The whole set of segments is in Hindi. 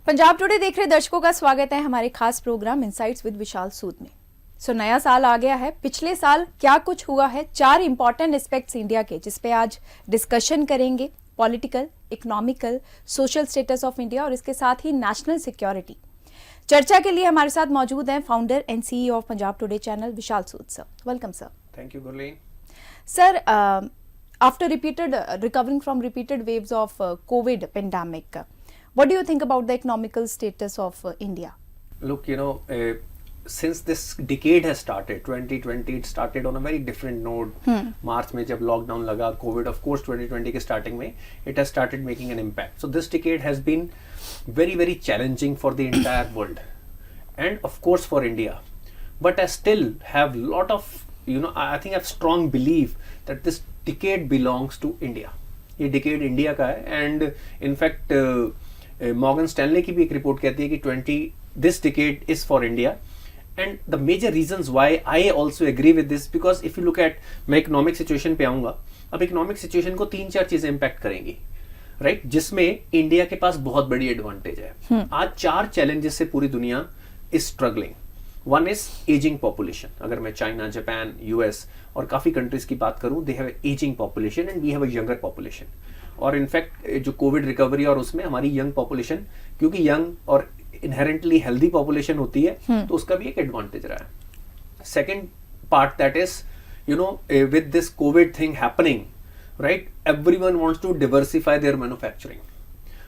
पंजाब टुडे देख रहे दर्शकों का स्वागत है हमारे खास प्रोग्राम इनसाइट्स विद विशाल सूद में। नया साल आ गया है। पिछले साल क्या कुछ हुआ है, 4 इंपॉर्टेंट एस्पेक्ट्स इंडिया के जिस पे आज डिस्कशन करेंगे। Political, economical, social status of India और इसके साथ ही नेशनल सिक्योरिटी। चर्चा के लिए हमारे साथ मौजूद हैं founder and CEO of Punjab today channel Vishal Sood sir. Welcome sir. Thank you Gurleen. Sir, after recovering from repeated waves of COVID pandemic, what do you think about the economical status of India? Look, since this decade has started, 2020, it started on a very different note. March में जब lockdown लगा, COVID, of course, 2020 के starting में, it has started making an impact. So this decade has been very, very challenging for the entire world, and of course for India. But I still have lot of, I think I have strong belief that this decade belongs to India. ये decade India का है, and in fact Morgan Stanley की भी एक रिपोर्ट कहती है कि this decade is for India. And the major reasons why I also agree with this, because if you look at, मैं इकोनॉमिक सिचुएशन पे आऊंगा। अब इकोनॉमिक सिचुएशन को 3-4 चीजें इम्पैक्ट करेंगी, राइट, जिसमें इंडिया के पास बहुत बड़ी एडवांटेज है। आज 4 चैलेंजेस से पूरी दुनिया is struggling. One is ageing population. अगर मैं चाइना, जापान, US और काफी कंट्रीज की बात करूं, they have ageing population and we have a younger population. और इनफैक्ट जो कोविड रिकवरी और उसमें हमारी यंग पॉपुलेशन, क्योंकि यंग और इनहेरेंटली हेल्दी पॉपुलेशन होती है, तो उसका भी एक एडवांटेज रहा है। Second part that is with this covid thing happening, right, everyone wants to diversify their manufacturing.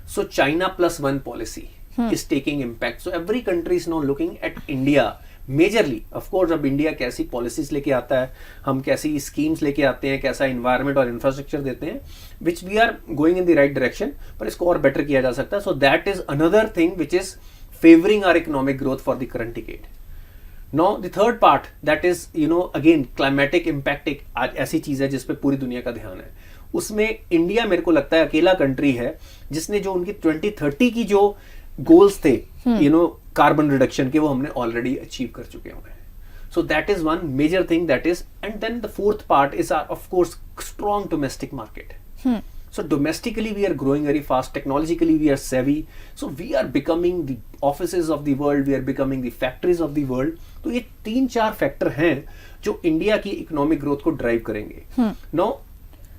So China plus one policy is taking impact. So every country is now looking at India majorly. Of course, अब इंडिया कैसी पॉलिसीज लेके आता है, हम कैसी स्कीम्स लेके आते हैं, कैसा इन्वायरमेंट और इंफ्रास्ट्रक्चर देते हैं, which we are going in the right direction, पर इसको और बेटर किया जा सकता है। So that is another thing which is favouring our economic growth for the current decade. Now the third part, that is again climatic impact, एक ऐसी चीज है जिसपे पूरी दुनिया का ध्यान है। उसमें इंडिया मेरे को लगता है अकेला कंट्री है जिसने जो उनकी 2030 की जो गोल्स थे कार्बन रिडक्शन के, वो हमने ऑलरेडी अचीव कर चुके हैं। So that is one major thing that is, and then the fourth part is of course strong domestic market. So domestically we are growing very fast, technologically we are savvy, so we are becoming the offices of the world, we are becoming the factories of the world. तो ये 3-4 फैक्टर हैं जो इंडिया की इकोनॉमिक ग्रोथ को ड्राइव करेंगे. Now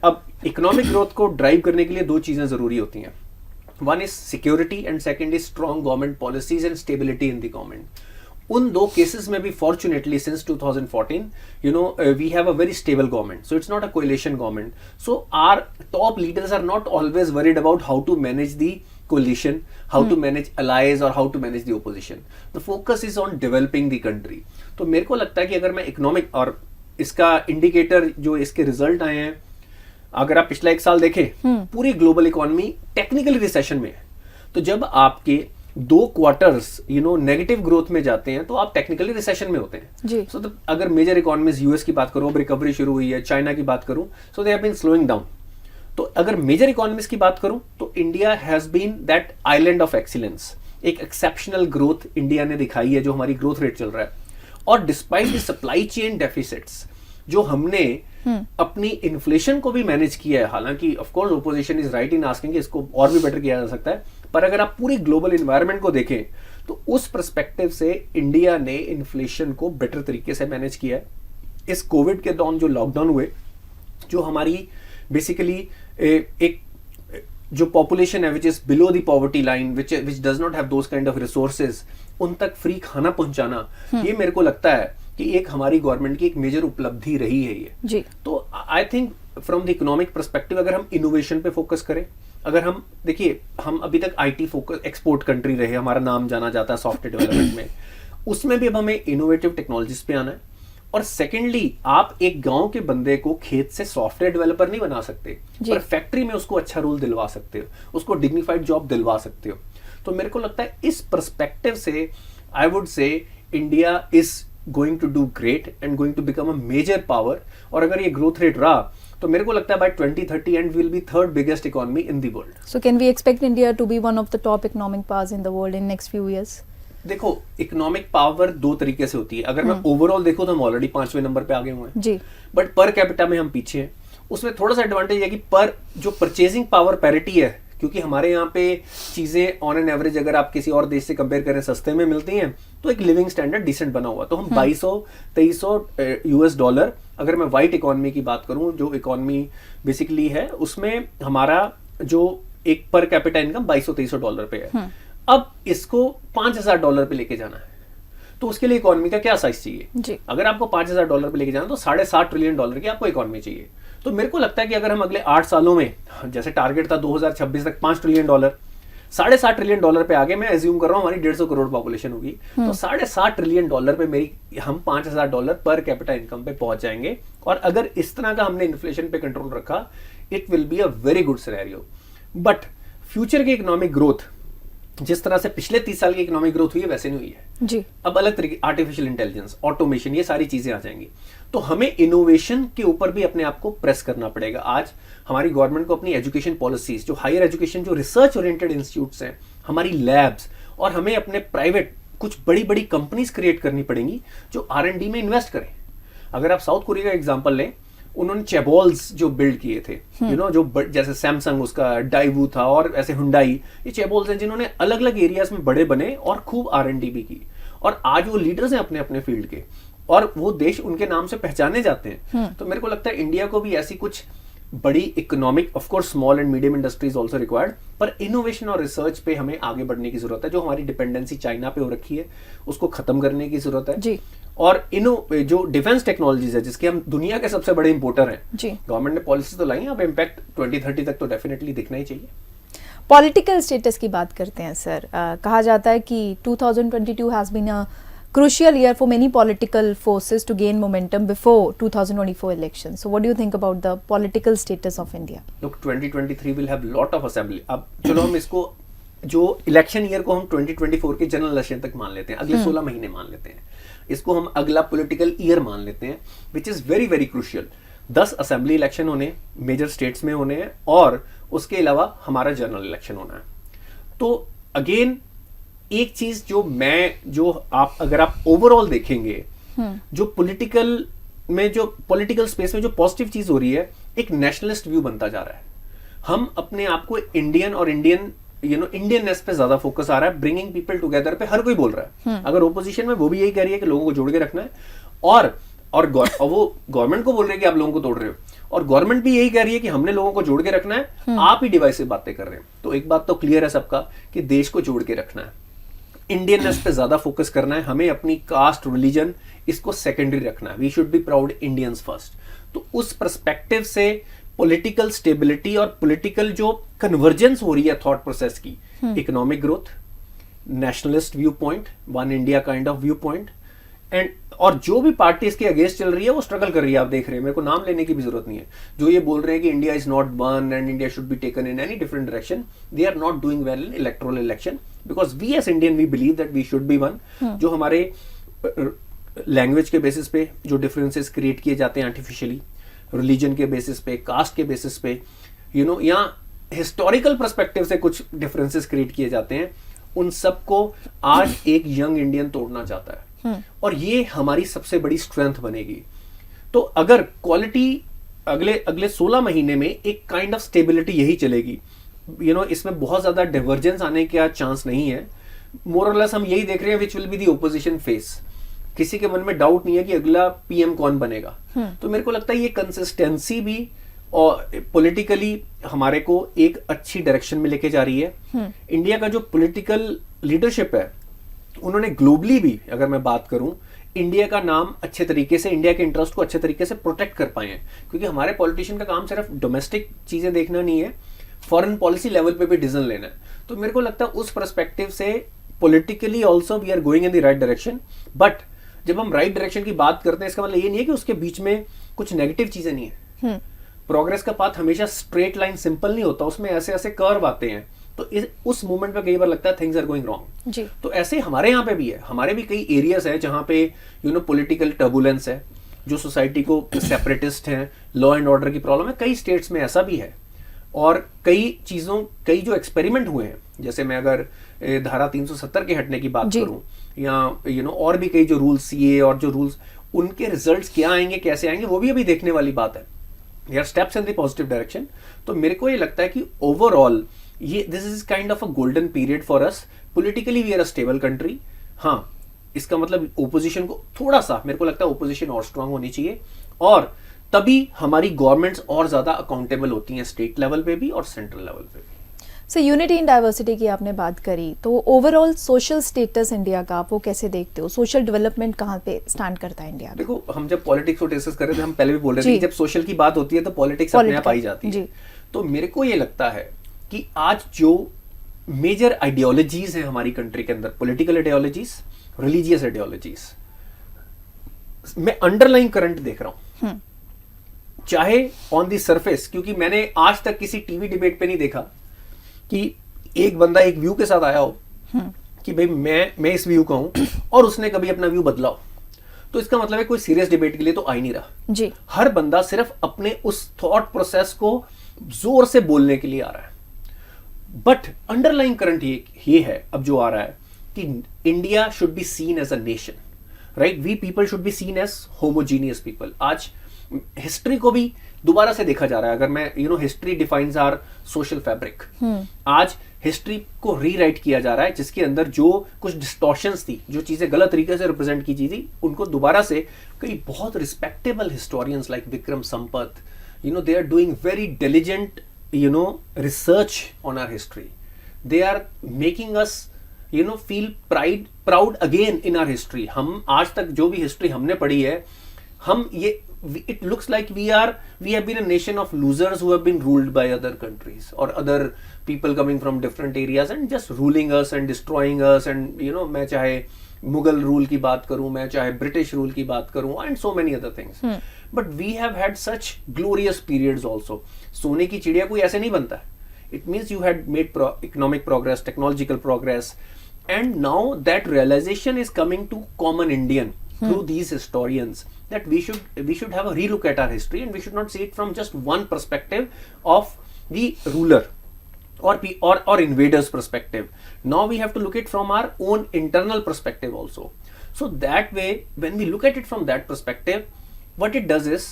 अब इकोनॉमिक ग्रोथ को ड्राइव करने के लिए 2 चीजें जरूरी होती हैं. One is security and second is strong government policies and stability in the government. उन 2 केसेस में भी fortunately since 2014 we have a very stable government, so it's not a coalition government, so our top leaders are not always worried about how to manage the coalition, how to manage allies or how to manage the opposition. The focus is on developing the country. तो मेरे को लगता है कि अगर मैं इकोनॉमिक और इसका इंडिकेटर जो इसके रिजल्ट आए हैं, अगर आप पिछला 1 साल देखें, पूरी ग्लोबल इकोनॉमी टेक्निकली रिसेशन में है. तो जब आपके 2 क्वार्टर्स नेगेटिव ग्रोथ में जाते हैं तो आप टेक्निकली रिसेशन में होते हैं. सो अगर मेजर इकोनॉमीज US की बात करूं, अब रिकवरी शुरू हुई है, चाइना की बात करूं, so they have been slowing down. तो अगर मेजर इकोनॉमीज की बात करूं तो India has been that island of excellence. एक एक्सेप्शनल ग्रोथ इंडिया ने दिखाई है, जो हमारी ग्रोथ रेट चल रहा है. और despite the supply chain deficits जो हमने अपनी इन्फ्लेशन को भी मैनेज किया है, हालांकि of course opposition is right in asking इसको और भी बेटर किया जा सकता है, पर अगर आप पूरी ग्लोबल इन्वायरमेंट को देखें तो उस पर्सपेक्टिव से इंडिया ने इन्फ्लेशन को बेटर तरीके से मैनेज किया है. इस कोविड के दौरान जो लॉकडाउन हुए, जो हमारी बेसिकली एक जो पॉपुलेशन है which is below the poverty line, which does not have those kind of resources, उन तक फ्री खाना पहुंचाना, ये मेरे को लगता है कि एक हमारी गवर्नमेंट की एक मेजर उपलब्धि रही है ये जी. तो I think from the economic perspective अगर हम इनोवेशन पे फोकस करें, अगर हम देखिए, हम अभी तक IT फोकस एक्सपोर्ट कंट्री रहे, हमारा नाम जाना जाता है सॉफ्टवेयर डेवलपमेंट में, उसमें भी अब हमें इनोवेटिव टेक्नोलॉजीज पे आना है. और सेकेंडली, आप एक गांव के बंदे को खेत से सॉफ्टवेयर डेवलपर नहीं बना सकते, पर फैक्ट्री में उसको अच्छा रोल दिलवा सकते हो, उसको डिग्निफाइड जॉब दिलवा सकते हो. तो मेरे को लगता है इस पर्सपेक्टिव से I would say India is going to do great and going to become a major power. और अगर ये ग्रोथ रेट रहा तो मेरे को लगता है by 2030 and will be 3rd biggest economy in the world. So can we expect India to be one of the top economic powers in the world in next few years? देखो, इकोनॉमिक पावर 2 तरीके से होती है. अगर मैं ओवरऑल देखूं तो हम ऑलरेडी 5वें नंबर पे आ गए हुए हैं जी, बट पर कैपिटा में हम पीछे हैं. उसमें थोड़ा सा एडवांटेज है कि पर जो परचेजिंग पावर पैरिटी है क्योंकि हमारे यहाँ पे चीज़ें ऑन एन एवरेज अगर आप किसी और देश से कंपेयर करें सस्ते में मिलती हैं, तो एक लिविंग स्टैंडर्ड डिसेंट बना हुआ। तो हम 2200-2300 यूएस डॉलर, अगर मैं वाइट इकोनॉमी की बात करूं, जो इकोनॉमी बेसिकली है, उसमें हमारा जो एक पर कैपिटा इनकम 2200-2300 डॉलर पे है। अब इसको $5000 पे लेके जाना है, तो उसके लिए इकोनॉमी का क्या साइज चाहिए जी। अगर आपको $5000 पे लेके जाना तो $7.5 ट्रिलियन की आपको इकोनॉमी चाहिए। तो मेरे को लगता है कि अगर हम अगले 8 सालों में, जैसे टारगेट था 2026 तक $5 ट्रिलियन, $7.5 ट्रिलियन पे आगे, मैं एज्यूम कर रहा हूँ हमारी 150 करोड़ पॉपुलेशन होगी, तो $7.5 ट्रिलियन पे हम $5000 पर कैपिटा इनकम पे पहुंच जाएंगे। और अगर इस तरह का हमने इन्फ्लेशन पे कंट्रोल रखा, it will be a very good scenario. But future की इकोनॉमिक ग्रोथ जिस तरह से पिछले 30 साल की इकोनॉमिक ग्रोथ हुई है, वैसे नहीं हुई है जी। अब अलग तरीके, आर्टिफिशियल इंटेलिजेंस, ऑटोमेशन, ये सारी चीजें आ जाएंगी। तो हमें इनोवेशन के ऊपर भी अपने आप को प्रेस करना पड़ेगा। आज हमारी गवर्नमेंट को अपनी एजुकेशन पॉलिसीज, जो हायर एजुकेशन, जो रिसर्च ओरिएंटेड इंस्टीट्यूट्स हैं, हमारी लैब्स, और हमें अपने प्राइवेट कुछ बड़ी बड़ी कंपनीज क्रिएट करनी पड़ेंगी जो R&D में इन्वेस्ट करें। अगर आप साउथ कोरिया का एग्जाम्पल लें, उन्होंने चेबॉल्स जो बिल्ड किए थे, जो जैसे सैमसंग, उसका डाइवू था, और ऐसे हुंडई, ये चेबॉल्स हैं जिन्होंने अलग अलग एरियाज में बड़े बने और खूब R&D भी की, और आज वो लीडर्स हैं अपने अपने फील्ड के, और वो देश उनके नाम से पहचाने जाते हैं। तो मेरे को लगता है इंडिया को भी ऐसी कुछ बड़ी economic, of course small and medium industries also required, पर इनोवेशन और रिसर्च पे हमें आगे बढ़ने की जरूरत है। जो हमारी डिपेंडेंसी चाइना पे हो रखी है, उसको खत्म करने की जरूरत है जी। और जो डिफेंस टेक्नोलॉजीज है, जिसके हम दुनिया के सबसे बड़े इंपोर्टर हैं, जी। गवर्नमेंट ने पॉलिसी तो लाई है, अब इम्पैक्ट 2030 तक तो डेफिनेटली दिखना ही चाहिए। पॉलिटिकल स्टेटस की बात करते हैं सर। कहा जाता है कि 2022 has been a crucial year for many political forces to gain momentum before 2024 elections. So what do you think about the political status of India? Look, 2023 will have lot of assembly. अब चलो हम इसको, जो इलेक्शन ईयर को हम 2024 के जनरल इलेक्शन तक मान लेते हैं, अगले 16 महीने मान लेते हैं, इसको हम अगला पॉलिटिकल ईयर मान लेते हैं, which is very very crucial. 10 assembly election होने, मेजर स्टेट्स में होने हैं, और उसके अलावा हमारा जनरल इलेक्शन होना है। तो अगेन एक चीज अगर आप ओवरऑल देखेंगे, जो पॉलिटिकल स्पेस में जो पॉजिटिव चीज हो रही है, एक नेशनलिस्ट व्यू बनता जा रहा है। हम अपने आप को इंडियन और इंडियननेस पे ज्यादा फोकस आ रहा है, ब्रिंगिंग पीपल टुगेदर पे हर कोई बोल रहा है। अगर ओपोजिशन में, वो भी यही कह रही है कि लोगों को जोड़ के रखना है, और वो गवर्नमेंट को बोल रहे हैं कि आप लोगों को तोड़ रहे हो, और गवर्नमेंट भी यही कह रही है कि हमने लोगों को जोड़ के रखना है, आप ही डिवाइसिव बातें कर रहे हैं। तो एक बात तो क्लियर है सबका कि देश को जोड़ के रखना है, इंडियननेस पे ज्यादा फोकस करना है, हमें अपनी कास्ट, रिलीजन, इसको सेकेंडरी रखना है। We should be proud Indians first. तो उस पर्सपेक्टिव से पॉलिटिकल स्टेबिलिटी और पॉलिटिकल जो कन्वर्जेंस हो रही है थॉट प्रोसेस की, economic growth, nationalist view point, one India kind of view point, और जो भी पार्टी इसके अगेंस्ट चल रही है वो स्ट्रगल कर रही है। आप देख रहे हैं, मेरे को नाम लेने की भी जरूरत नहीं है, जो ये बोल रहे हैं कि India is not one and India should be taken in any different direction, they are not doing well in electoral election, because we as Indian we believe that we should be one. जो हमारे लैंग्वेज के बेसिस पे जो डिफरेंसेस क्रिएट किए जाते हैं आर्टिफिशियली, रिलीजन के बेसिस पे, कास्ट के बेसिस पे, या हिस्टोरिकल पर्सपेक्टिव से कुछ डिफरेंसेस क्रिएट किए जाते हैं, उन सबको आज एक यंग इंडियन तोड़ना चाहता है, और ये हमारी सबसे बड़ी स्ट्रेंथ बनेगी। तो अगर क्वालिटी अगले 16 महीने में एक काइंड ऑफ स्टेबिलिटी यही चलेगी, इसमें बहुत ज्यादा डिवर्जेंस आने का चांस नहीं है। मोर और लेस हम यही देख रहे हैं, which will be the opposition face. किसी के मन में डाउट नहीं है कि अगला पीएम कौन बनेगा। तो मेरे को लगता है ये कंसिस्टेंसी भी और पॉलिटिकली हमारे को एक अच्छी डायरेक्शन में लेके जा रही है। इंडिया का जो पॉलिटिकल लीडरशिप है, उन्होंने ग्लोबली भी, अगर मैं बात करूं, इंडिया का नाम अच्छे तरीके से, इंडिया के इंटरेस्ट को अच्छे तरीके से प्रोटेक्ट कर पाए हैं, क्योंकि हमारे पॉलिटिशियन का काम सिर्फ डोमेस्टिक चीजें देखना नहीं है, फॉरेन पॉलिसी लेवल पे भी डिसीजन लेना है। तो मेरे को लगता है उस पर्सपेक्टिव से politically also we are going in the right direction. But जब हम राइट डायरेक्शन की बात करते हैं, इसका मतलब ये नहीं है कि उसके बीच में कुछ नेगेटिव चीजें नहीं है। प्रोग्रेस का पाथ हमेशा स्ट्रेट लाइन सिंपल नहीं होता, उसमें ऐसे ऐसे कर्व आते हैं। तो उस मोमेंट पे कई बार लगता है थिंग्स आर गोइंग रॉन्ग। तो ऐसे हमारे यहाँ पे भी है, हमारे भी कई एरियाज है जहाँ पे पॉलिटिकल टर्बुलेंस है, जो सोसाइटी को सेपरेटिस्ट हैं, लॉ एंड ऑर्डर की प्रॉब्लम है। कई स्टेट्स में ऐसा भी है, और कई जो एक्सपेरिमेंट हुए हैं, जैसे मैं अगर धारा 370 के हटने की बात करूं, या और भी कई जो रूल्स, सीए और जो रूल्स, उनके रिजल्ट्स क्या आएंगे, कैसे आएंगे, वो भी अभी देखने वाली बात है। यार steps in the positive direction. तो मेरे को ये लगता है कि ओवरऑल ये this is kind of a golden period for us. Politically we are a stable country. हाँ, इसका मतलब ओपोजिशन को थोड़ा सा, मेरे को लगता है ओपोजिशन और स्ट्रांग होनी चाहिए, और तभी हमारी गवर्नमेंट्स और ज्यादा अकाउंटेबल होती हैं, स्टेट लेवल पे भी और सेंट्रल लेवल पे भी. सो यूनिटी इन डाइवर्सिटी की आपने बात करी, तो ओवरऑल सोशल स्टेटस इंडिया का आप वो कैसे देखते हो? सोशल डेवलपमेंट कहाँ पे स्टैंड करता है इंडिया में? देखो, हम जब पॉलिटिक्स को डिस्कस कर रहे थे, हम पहले भी बोल रहे थे जी। कि जब सोशल की बात होती है तो पॉलिटिक्स अपने आप आई जाती है. जी। तो मेरे को ये लगता है कि आज जो मेजर आइडियोलॉजीज हैं हमारी कंट्री के अंदर, पॉलिटिकल आइडियोलॉजीज, रिलीजियस आइडियोलॉजीज, मैं अंडरलाइन करंट देख रहा हूं. चाहे ऑन दी सरफेस, क्योंकि मैंने आज तक किसी टीवी डिबेट पे नहीं देखा कि एक बंदा एक व्यू के साथ आया हो कि भाई मैं इस व्यू का हूं और उसने कभी अपना व्यू बदला हो. तो इसका मतलब है कोई सीरियस डिबेट के लिए तो आ ही नहीं रहा. जी. हर बंदा सिर्फ अपने उस थॉट प्रोसेस को जोर से बोलने के लिए आ रहा है. बट अंडरलाइन करंट ये है अब जो आ रहा है कि India should be seen as a nation, right? We people should be seen as homogeneous people. आज हिस्ट्री को भी दोबारा से देखा जा रहा है. अगर मैं history defines our social fabric. आज हिस्ट्री को रीराइट किया जा रहा है, जिसके अंदर जो कुछ डिस्टॉर्शंस थी, जो चीजें गलत तरीके से रिप्रेजेंट की थी, उनको दोबारा से कई बहुत respectable historians like Vikram Sampat, they are doing very diligent research on our history. They are making us feel proud again in our history. हम आज तक जो भी हिस्ट्री हमने पढ़ी है, हम ये it looks like we have been a nation of losers who have been ruled by other countries or other people coming from different areas and just ruling us and destroying us. And मैं चाहे मुगल रूल की बात करूं, मैं चाहे ब्रिटिश रूल की बात करूं, and so many other things. But we have had such glorious periods also. सोने की चिड़िया कोई ऐसे नहीं बनता. It means you had made economic progress, technological progress, and now that realization is coming to common Indian through these historians, that we should have a relook at our history, and we should not see it from just one perspective of the ruler or invaders perspective. Now we have to look at it from our own internal perspective also. So that way, when we look at it from that perspective, what it does is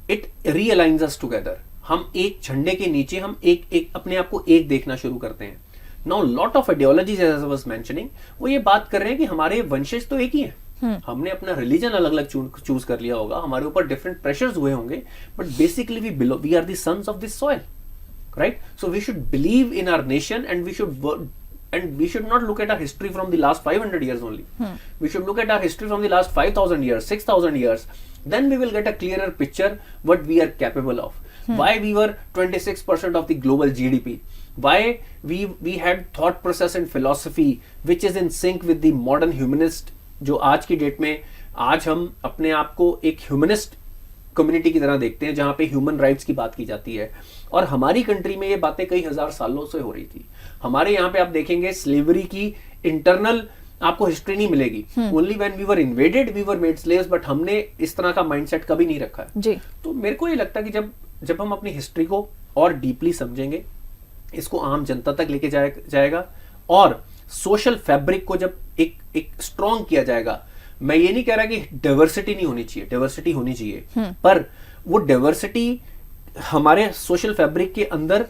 it realigns us together. हम एक झंडे के नीचे हम एक अपने आप को एक देखना शुरू करते हैं. Now lot of ideologies, as I was mentioning, वो ये बात कर रहे हैं कि हमारे वंशज तो एक ही हैं. हमने अपना रिलीजन अलग अलग चूज कर लिया होगा, हमारे ऊपर डिफरेंट प्रेशर्स हुए होंगे, but basically we are the sons of this soil, right? So we should believe in our nation, and we should not look at our history from the last 500 years only. We should look at our history from the last 5,000 years, 6,000 years. Then we will get a clearer picture what we are capable of. Why we were 26% of the global GDP. Why we had thought process and philosophy which is in sync with the modern humanist. जो आज की डेट में आज हम अपने आप को एक ह्यूमनिस्ट कम्युनिटी की तरह देखते हैं, जहां पे ह्यूमन राइट्स की बात की जाती है. और हमारी कंट्री में ये बातें कई हजार सालों से हो रही थी. हमारे यहाँ पे आप देखेंगे स्लेवरी की इंटरनल आपको हिस्ट्री नहीं मिलेगी. Only when we were invaded we were made slaves, but हमने इस तरह का माइंडसेट कभी नहीं रखा है. जी. तो मेरे को ये लगता है कि जब हम अपनी हिस्ट्री को और डीपली समझेंगे, इसको आम जनता तक लेके जाएगा, और सोशल फैब्रिक को जब एक स्ट्रॉन्ग किया जाएगा. मैं ये नहीं कह रहा कि डाइवर्सिटी नहीं होनी चाहिए, डाइवर्सिटी होनी चाहिए, पर वो डाइवर्सिटी हमारे सोशल फैब्रिक के अंदर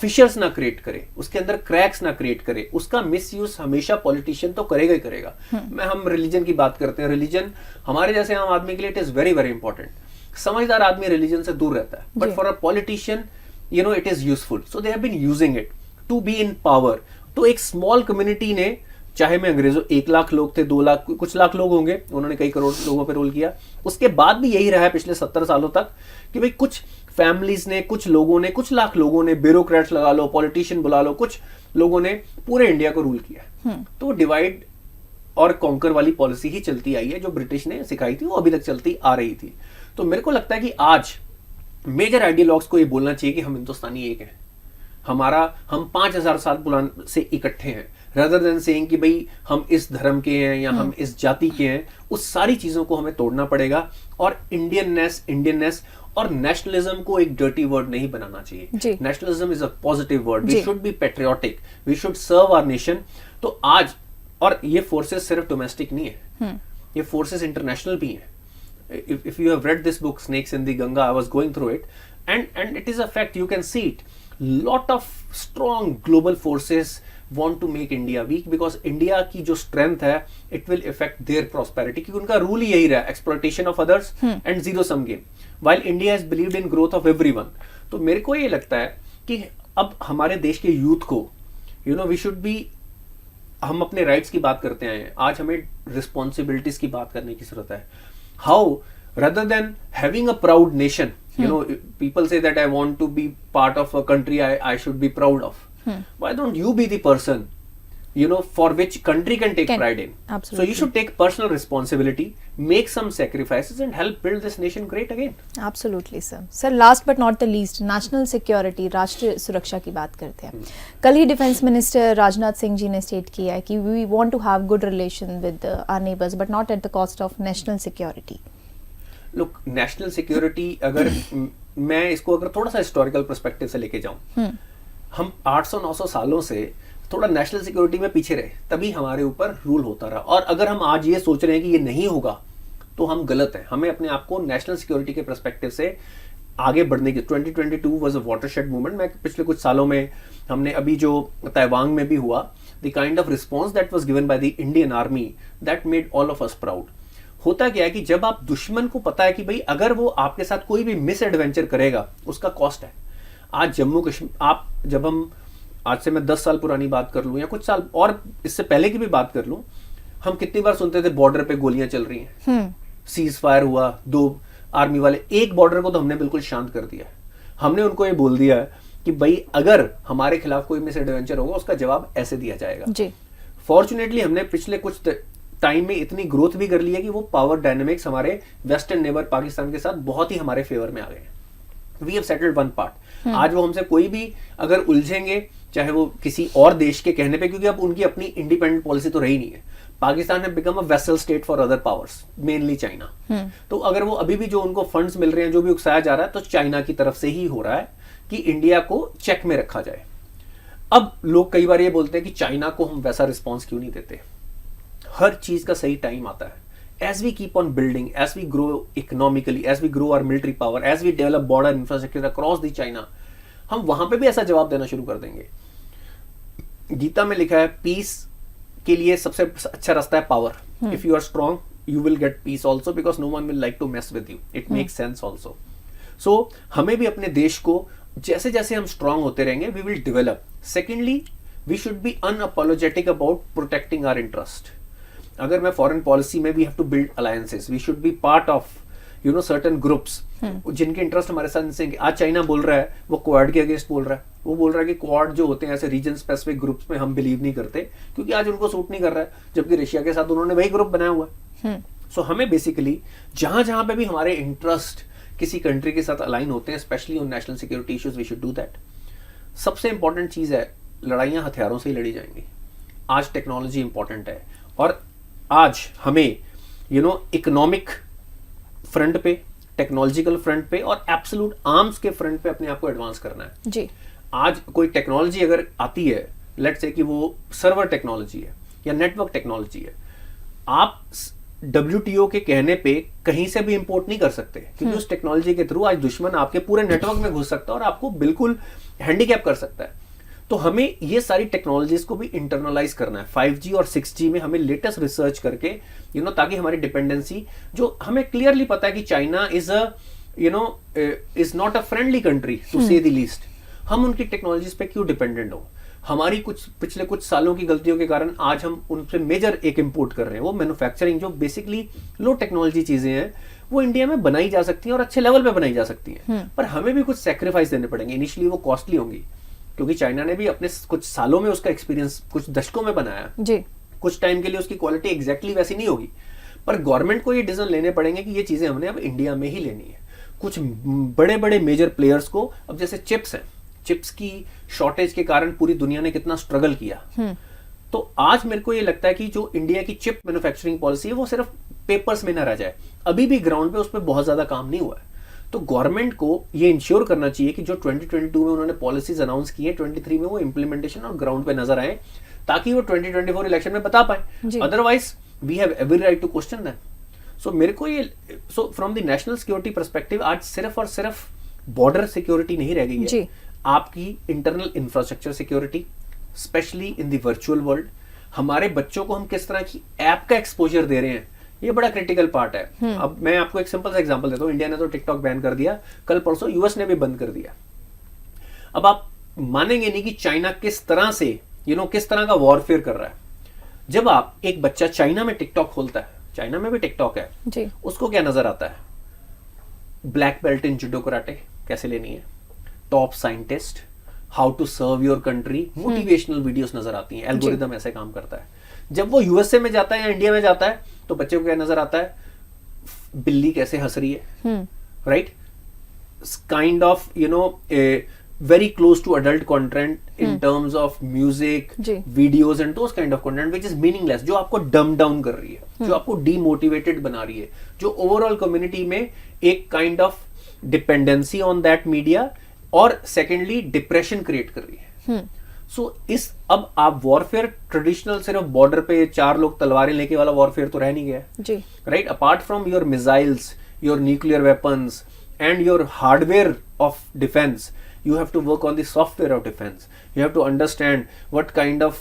फिशर्स ना क्रिएट करे, उसके अंदर क्रैक्स ना क्रिएट करे. उसका मिसयूज हमेशा पॉलिटिशियन तो करेगा ही करेगा. हम रिलीजन की बात करते हैं. रिलीजन हमारे जैसे आम आदमी के लिए it is very very important. समझदार आदमी रिलीजन से दूर रहता है, but for a politician it is useful. So they have been using it to be in power. तो एक स्मॉल कम्युनिटी ने, चाहे मैं अंग्रेजों 1 लाख लोग थे, 2 लाख, कुछ लाख लोग होंगे, उन्होंने कई करोड़ लोगों पे रूल किया. उसके बाद भी यही रहा है पिछले 70 सालों तक कि भाई कुछ फैमिलीज ने, कुछ लोगों ने, कुछ लाख लोगों ने, ब्यूरोक्रेट्स लगा लो, पॉलिटिशियन बुला लो, कुछ लोगों ने पूरे इंडिया को रूल किया. तो डिवाइड और कॉन्कर वाली पॉलिसी ही चलती आई है, जो ब्रिटिश ने सिखाई थी, वो अभी तक चलती आ रही थी. तो मेरे को लगता है कि आज मेजर आइडियोलॉग्स को ये बोलना चाहिए कि हम हिंदुस्तानी एक हैं, हम 5000 साल पुराने से इकट्ठे हैं, rather than saying कि भाई हम इस धर्म के हैं या हम इस जाति के हैं. उस सारी चीजों को हमें तोड़ना पड़ेगा, और इंडियननेस और नेशनलिज्म को एक डर्टी वर्ड नहीं बनाना चाहिए. Nationalism is a positive word. We should be patriotic, we should serve our nation. तो आज, और ये फोर्सेस सिर्फ डोमेस्टिक नहीं है, ये फोर्सेस इंटरनेशनल भी हैं. If you have read this book, Snakes in the Ganga, I was going through it, and it is a fact. You can see it. lot of strong global forces want to make India weak because India की जो strength है it will affect their prosperity क्योंकि उनका rule ही यही रहा है exploitation of others and zero sum game while India has believed in growth of everyone. तो मेरे को ये लगता है कि अब हमारे देश के youth को we should be, हम अपने rights की बात करते हैं, आज हमें responsibilities की बात करने की जरूरत है. How rather than having a proud nation, people say that I want to be part of a country I should be proud of. Why don't you be the person, for which country can take pride in? Absolutely. So you should take personal responsibility, make some sacrifices and help build this nation great again. Absolutely, sir. Sir, last but not the least, national security, राष्ट्रीय सुरक्षा की बात करते हैं. कल ही डिफेंस मिनिस्टर राजनाथ सिंह जी ने स्टेट किया है कि we want to have good relation with our neighbors, but not at the cost of national security. Look, national security अगर मैं इसको अगर थोड़ा सा हिस्टोरिकल पर्सपेक्टिव से लेके जाऊं, हम 800-900 सालों से थोड़ा नेशनल सिक्योरिटी में पीछे रहे, तभी हमारे ऊपर रूल होता रहा. और अगर हम आज ये सोच रहे हैं कि ये नहीं होगा तो हम गलत हैं. हमें अपने आप को नेशनल सिक्योरिटी के पर्सपेक्टिव से आगे बढ़ने की 2022 वाज अ वाटरशेड मूवमेंट. मैं पिछले कुछ सालों में हमने अभी जो ताइवान में भी हुआ, the kind of response that was given by the Indian army that made all of us proud. होता क्या है कि जब आप दुश्मन को पता है कि भाई अगर वो आपके साथ कोई भी मिस एडवेंचर करेगा उसका कॉस्ट है. आज जम्मू कश्मीर, आप जब हम आज से मैं 10 साल पुरानी बात कर लूं या कुछ साल और इससे पहले की भी बात कर लूं, हम कितनी बार सुनते थे बॉर्डर पे गोलियां चल रही हैं, सीज फायर हुआ, 2 आर्मी वाले, एक बॉर्डर को तो हमने बिल्कुल शांत कर दिया है. हमने उनको ये बोल दिया है कि भाई अगर हमारे खिलाफ कोई मिस एडवेंचर होगा उसका जवाब ऐसे दिया जाएगा. फॉर्चुनेटली हमने पिछले कुछ टाइम में इतनी ग्रोथ भी कर ली है कि वो पावर डायनेमिक्स हमारे वेस्टर्न नेबर पाकिस्तान के साथ बहुत ही हमारे फेवर में आ गए हैं. We have settled one part. आज वो हमसे कोई भी अगर उलझेंगे, चाहे वो किसी और देश के कहने पे, क्योंकि अब उनकी अपनी इंडिपेंडेंट पॉलिसी तो रही नहीं है. पाकिस्तान ने become a vessel state for other powers, mainly China. तो अगर वो अभी भी जो उनको फंड्स मिल रहे हैं, जो भी उकसाया जा रहा है, तो चाइना की तरफ से ही हो रहा है कि इंडिया को चेक में रखा जाए. अब लोग कई बार ये बोलते हैं कि चाइना को हम वैसा रिस्पॉन्स क्यों नहीं देते. हर चीज का सही टाइम आता है. As we keep on building, as we grow economically, as we grow our military power, as we develop border infrastructure across the China, हम वहां पे भी ऐसा जवाब देना शुरू कर देंगे. गीता में लिखा है पीस के लिए सबसे अच्छा रास्ता है power. If you are strong, you will get peace also because no one will like to mess with you. It makes sense also. So हमें भी अपने देश को जैसे जैसे हम स्ट्रांग होते रहेंगे, we will develop. Secondly, we should be unapologetic about protecting our interest. अगर मैं फॉरेन पॉलिसी में we have to build alliances, we should be part of certain groups जिनके इंटरेस्ट हमारे साथ से. आज चाइना बोल रहा है वो क्वाड के अगेंस्ट बोल रहा है. वो बोल रहा है कि क्वाड जो होते हैं ऐसे रीजन स्पेसिफिक ग्रुप्स में हम बिलीव नहीं करते क्योंकि आज उनको सूट नहीं कर रहा है, जबकि रशिया के साथ उन्होंने वही ग्रुप बनाया हुआ है. सो हमें बेसिकली जहां जहां पे भी हमारे इंटरेस्ट किसी कंट्री के साथ अलाइन होते हैं, specially on national security issues, we should do that. सबसे इंपॉर्टेंट चीज है, लड़ाइयां हथियारों से ही लड़ी जाएंगी. आज टेक्नोलॉजी इंपॉर्टेंट है और आज हमें इकोनॉमिक फ्रंट पे, टेक्नोलॉजिकल फ्रंट पे और एब्सोल्यूट आर्म्स के फ्रंट पे अपने आप को एडवांस करना है जी. आज कोई टेक्नोलॉजी अगर आती है, लेट्स से कि वो सर्वर टेक्नोलॉजी है या नेटवर्क टेक्नोलॉजी है, आप WTO के कहने पे कहीं से भी इंपोर्ट नहीं कर सकते क्योंकि उस टेक्नोलॉजी के थ्रू आज दुश्मन आपके पूरे नेटवर्क में घुस सकता है और आपको बिल्कुल हैंडीकैप कर सकता है. तो हमें ये सारी टेक्नोलॉजीज को भी इंटरनलाइज करना है. 5G और 6G में हमें लेटेस्ट रिसर्च करके ताकि हमारी डिपेंडेंसी, जो हमें क्लियरली पता है कि China is not a friendly country to say the least, हम उनकी टेक्नोलॉजीज पे क्यों डिपेंडेंट हो. हमारी पिछले कुछ सालों की गलतियों के कारण आज हम उनसे मेजर एक इंपोर्ट कर रहे हैं. वो मैन्युफैक्चरिंग जो बेसिकली लो टेक्नोलॉजी चीजें हैं वो इंडिया में बनाई जा सकती हैं और अच्छे लेवल पे बनाई जा सकती हैं, पर हमें भी कुछ सेक्रीफाइस देने पड़ेंगे. इनिशियली वो कॉस्टली होंगी क्योंकि चाइना ने भी अपने कुछ सालों में उसका एक्सपीरियंस कुछ दशकों में बनाया जी. कुछ टाइम के लिए उसकी क्वालिटी एग्जैक्टली वैसी नहीं होगी, पर गवर्नमेंट को ये डिसीजन लेने पड़ेंगे कि ये चीजें हमने अब इंडिया में ही लेनी है. कुछ बड़े बड़े मेजर प्लेयर्स को, अब जैसे चिप्स हैं, चिप्स की शॉर्टेज के कारण पूरी दुनिया ने कितना स्ट्रगल किया. तो आज मेरे को ये लगता है कि जो इंडिया की चिप मैन्युफैक्चरिंग पॉलिसी है वो सिर्फ पेपर्स में ना रह जाए. अभी भी ग्राउंड पे उस पर बहुत ज्यादा काम नहीं हुआ है. तो गवर्नमेंट को ये इंश्योर करना चाहिए कि जो 2022 में उन्होंने पॉलिसीज अनाउंस की है, 23 में वो इंप्लीमेंटेशन और ग्राउंड पे नजर आए ताकि वो 2024 इलेक्शन में बता पाए. Otherwise we have every right to question them. So मेरे को ये, so from the national security perspective आज सिर्फ और सिर्फ बॉर्डर सिक्योरिटी नहीं रह गई है. आपकी internal infrastructure security, specially in the virtual world. हमारे बच्चों को हम किस तरह की ऐप का एक्सपोजर दे रहे हैं, ये बड़ा क्रिटिकल पार्ट है। अब मैं आपको एक सिंपल सा एग्जांपल देता हूँ। इंडिया ने तो टिकटॉक बैन कर दिया, कल परसों यूएस ने भी बंद कर दिया। अब आप मानेंगे नहीं कि चाइना किस तरह से किस तरह का वॉरफेयर कर रहा है। जब आप एक बच्चा चाइना में टिकटॉक खोलता है, चाइना में भी टिकटॉक है जी, उसको क्या नजर आता है? Black belt in judo karate कैसे लेनी है, top scientist, how to serve your country, motivational videos नजर आती हैं। एल्गोरिदम ऐसे काम करता है। जब वो यूएसए में जाता है या इंडिया में जाता है तो बच्चे को क्या नजर आता है? बिल्ली कैसे हंस रही है, right? Kind of very close to adult content in terms of music, videos and those kind of content which is meaningless, जो आपको dumb down कर रही है, जो आपको demotivated बना रही है, जो overall community में एक kind of dependency on that media और secondly depression create कर रही है। So अब आप warfare traditional सिर्फ border पे 4 लोग तलवारें लेके वाला warfare तो रह नहीं गया जी, right? Apart from your missiles, your nuclear weapons and your hardware of defense, you have to work on the software of defense. You have to understand what kind of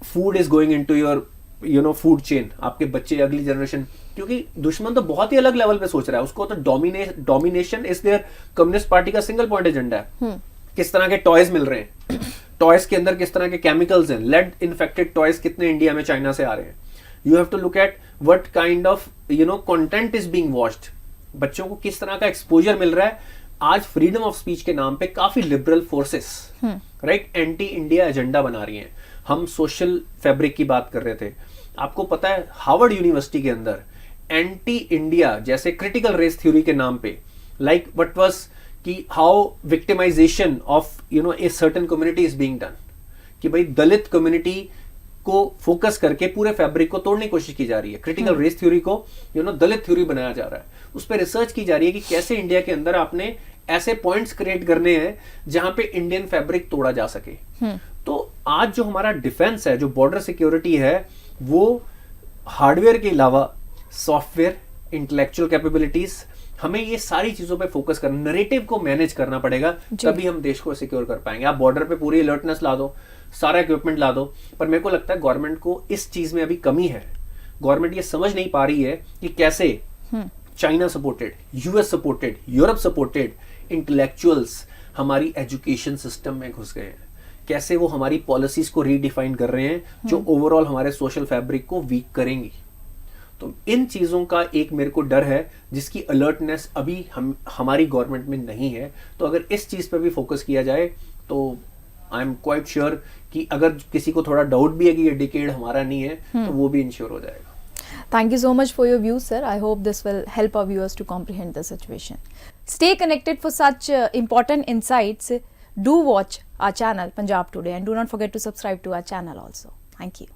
food is going into your food chain. आपके बच्चे अगली जनरेशन, क्योंकि दुश्मन तो बहुत ही अलग लेवल पे सोच रहा है। उसको तो domination is there communist party का सिंगल पॉइंट एजेंडा है। किस तरह के टॉयज मिल रहे हैं, टॉयज के अंदर किस तरह के केमिकल्स हैं, लेड इन्फेक्टेड टॉयज कितने इंडिया में चाइना से आ रहे हैं। You have to look at what kind of content is being watched. बच्चों को किस तरह का एक्सपोजर मिल रहा है। आज फ्रीडम ऑफ स्पीच के नाम पे काफी liberal forces right anti India agenda बना रही हैं। हम सोशल फैब्रिक की बात कर रहे थे। आपको पता है हार्वर्ड यूनिवर्सिटी के अंदर एंटी इंडिया जैसे क्रिटिकल रेस थ्योरी के नाम पे लाइक व्हाट वाज कि how victimisation of a certain community is being done, कि भाई दलित कम्युनिटी को फोकस करके पूरे फैब्रिक को तोड़ने की कोशिश की जा रही है। क्रिटिकल रेस थ्योरी को दलित थ्योरी बनाया जा रहा है। उस पर रिसर्च की जा रही है कि कैसे इंडिया के अंदर आपने ऐसे पॉइंट्स क्रिएट करने हैं जहां पे इंडियन फैब्रिक तोड़ा जा सके। तो आज जो हमारा डिफेंस है, जो बॉर्डर सिक्योरिटी है, वो हार्डवेयर के अलावा सॉफ्टवेयर, इंटेलेक्चुअल कैपेबिलिटीज, हमें ये सारी चीजों पे फोकस करना, नरेटिव को मैनेज करना पड़ेगा, तभी हम देश को सिक्योर कर पाएंगे। आप बॉर्डर पे पूरी अलर्टनेस ला दो, सारा इक्विपमेंट ला दो, पर मेरे को लगता है गवर्नमेंट को इस चीज में अभी कमी है। गवर्नमेंट ये समझ नहीं पा रही है कि कैसे China supported, US supported, Europe supported intellectuals हमारी एजुकेशन सिस्टम में घुस गए हैं, कैसे वो हमारी पॉलिसीज को रीडिफाइन कर रहे हैं जो ओवरऑल हमारे सोशल फैब्रिक को वीक करेंगी। तो इन चीजों का एक मेरे को डर है जिसकी अलर्टनेस अभी हमारी गवर्नमेंट में नहीं है। तो अगर इस चीज पर भी फोकस किया जाए तो आई एम क्वाइट श्योर कि अगर किसी को थोड़ा डाउट भी है कि ये डिकेड हमारा नहीं है तो वो भी इंश्योर हो जाएगा। Thank you so much for your views, sir. I hope this will help our viewers to comprehend the situation. Stay connected for such important insights. Do watch our channel Punjab Today and do not forget to subscribe to our channel also. Thank you.